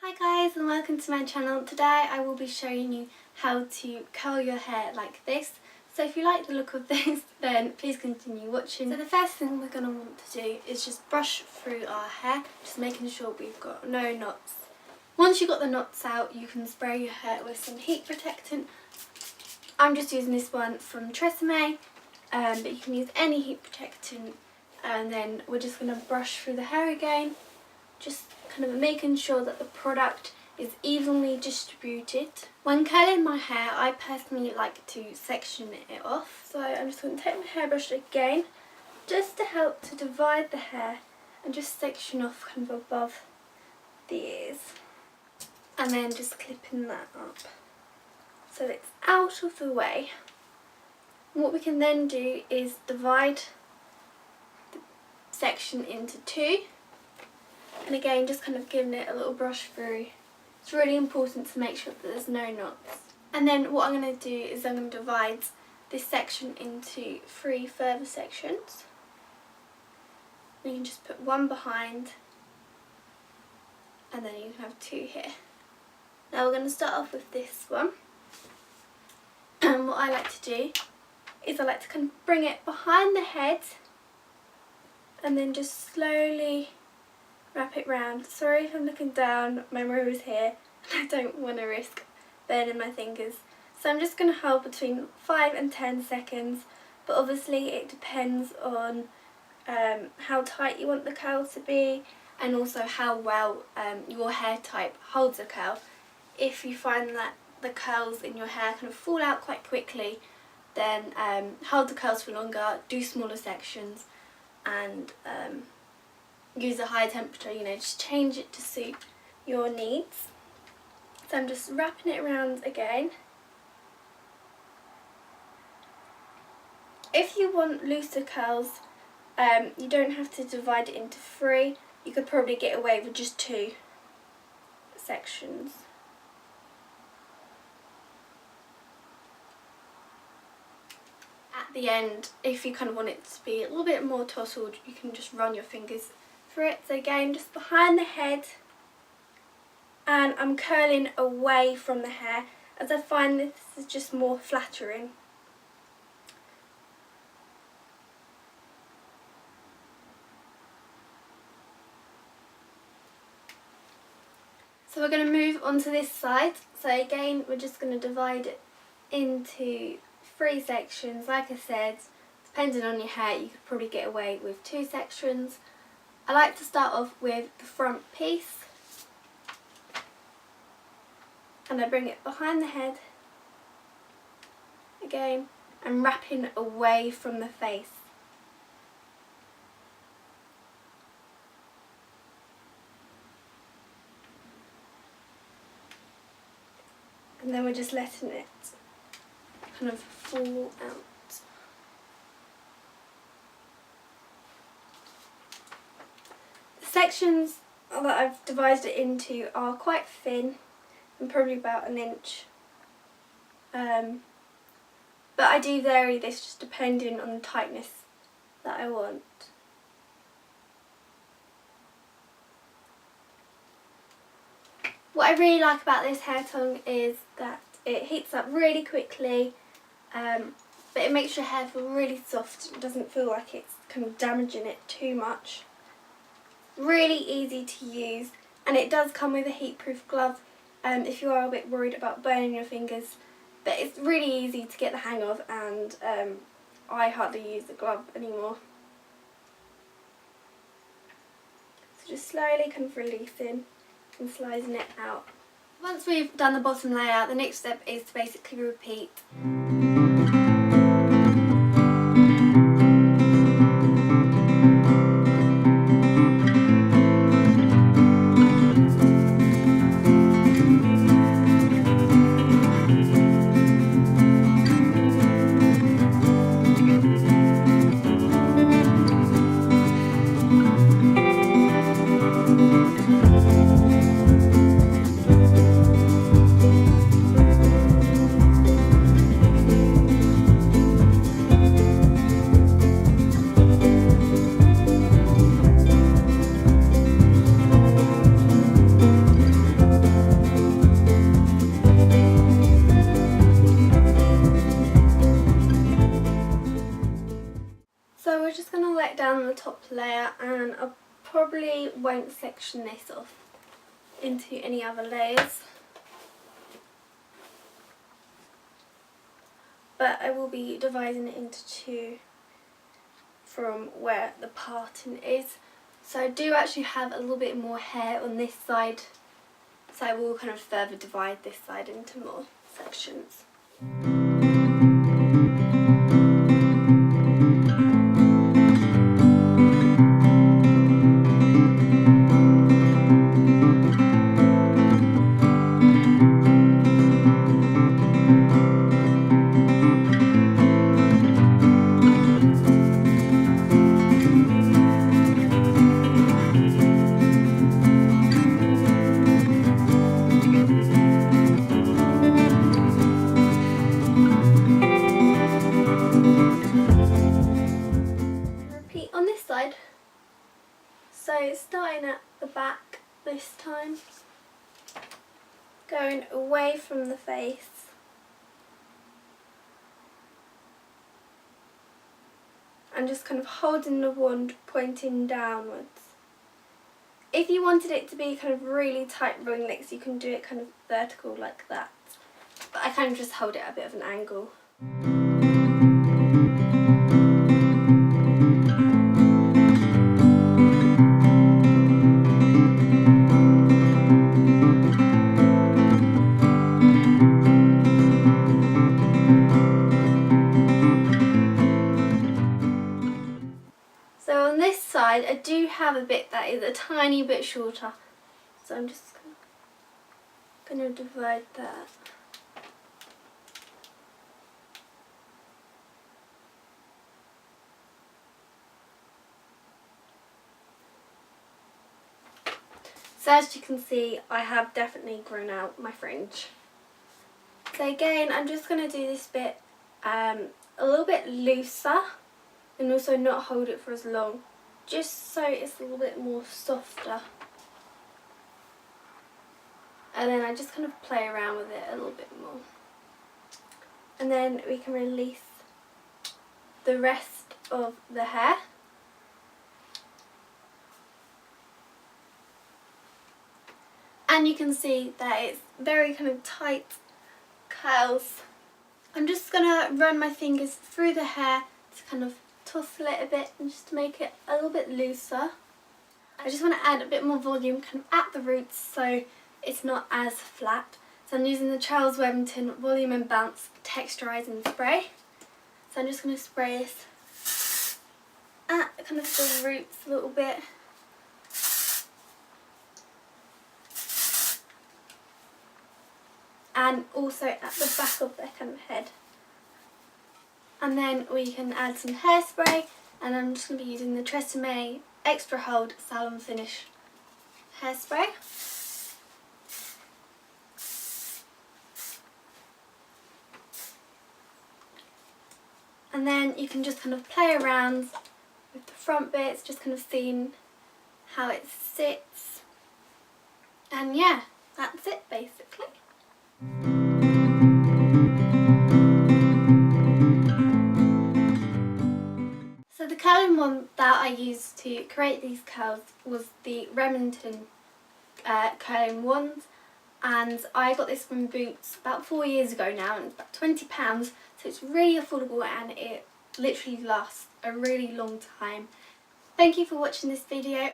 Hi guys and welcome to my channel. Today I will be showing you how to curl your hair like this. So if you like the look of this then please continue watching. So the first thing we're going to want to do is just brush through our hair, just making sure we've got no knots. Once you've got the knots out you can spray your hair with some heat protectant. I'm just using this one from Tresemme, but you can use any heat protectant, and then we're just going to brush through the hair again. Just kind of making sure that the product is evenly distributed. When curling my hair, I personally like to section it off. So I'm just going to take my hairbrush again, just to help to divide the hair and just section off kind of above the ears. And then just clipping that up so it's out of the way. And what we can then do is divide the section into two. And again, just kind of giving it a little brush through. It's really important to make sure that there's no knots. And then what I'm going to do is I'm going to divide this section into three further sections. And you can just put one behind, and then you can have two here. Now we're going to start off with this one. And what I like to do is I like to kind of bring it behind the head and then just slowly wrap it round. Sorry if I'm looking down, my mirror is here and I don't want to risk burning my fingers. So I'm just going to hold between 5 and 10 seconds, but obviously it depends on how tight you want the curl to be and also how well your hair type holds a curl. If you find that the curls in your hair kind of fall out quite quickly, then hold the curls for longer, do smaller sections, and use a high temperature, just change it to suit your needs. So I'm just wrapping it around again. If you want looser curls, you don't have to divide it into three. You could probably get away with just two sections. At the end, if you kind of want it to be a little bit more tousled, you can just run your fingers through it. So again, just behind the head, and I'm curling away from the hair as I find this is just more flattering. So we're going to move on to this side. So again, we're just going to divide it into three sections. Like I said, depending on your hair, you could probably get away with two sections. I like to start off with the front piece, and I bring it behind the head again and wrapping away from the face. And then we're just letting it kind of fall out. Sections that I've divided it into are quite thin and probably about an inch, but I do vary this just depending on the tightness that I want. What I really like about this hair tongue is that it heats up really quickly, but it makes your hair feel really soft. It doesn't feel like it's kind of damaging it too much. Really easy to use, and it does come with a heat-proof glove if you are a bit worried about burning your fingers, but it's really easy to get the hang of, and I hardly use the glove anymore. So just slowly kind of releasing and sliding it out. Once we've done the bottom layout, the next step is to basically repeat. layer, and I probably won't section this off into any other layers, but I will be dividing it into two from where the parting is. So I do actually have a little bit more hair on this side, so I will kind of further divide this side into more sections. On this side, so starting at the back this time, going away from the face, and just kind of holding the wand pointing downwards. If you wanted it to be kind of really tight ringlets, you can do it kind of vertical like that, but I kind of just hold it at a bit of an angle. So on this side I do have a bit that is a tiny bit shorter, so I'm just going to divide that. So as you can see, I have definitely grown out my fringe. So again, I'm just going to do this bit a little bit looser, and also not hold it for as long, just so it's a little bit more softer. And then I just kind of play around with it a little bit more. And then we can release the rest of the hair. And you can see that it's very kind of tight curls. I'm just going to run my fingers through the hair to kind of tussle it a bit and just to make it a little bit looser. I just want to add a bit more volume kind of at the roots so it's not as flat. So I'm using the Charles Wellington Volume and Bounce Texturizing Spray. So I'm just going to spray this at kind of the roots a little bit. And also at the back of their kind of head. And then we can add some hairspray, and I'm just going to be using the Tresemme Extra Hold Salon Finish hairspray. And then you can just kind of play around with the front bits, just kind of seeing how it sits. And yeah, that's it basically. So the curling wand that I used to create these curls was the Remington curling wand, and I got this from Boots about 4 years ago now, and it's about £20, so it's really affordable and it literally lasts a really long time. Thank you for watching this video.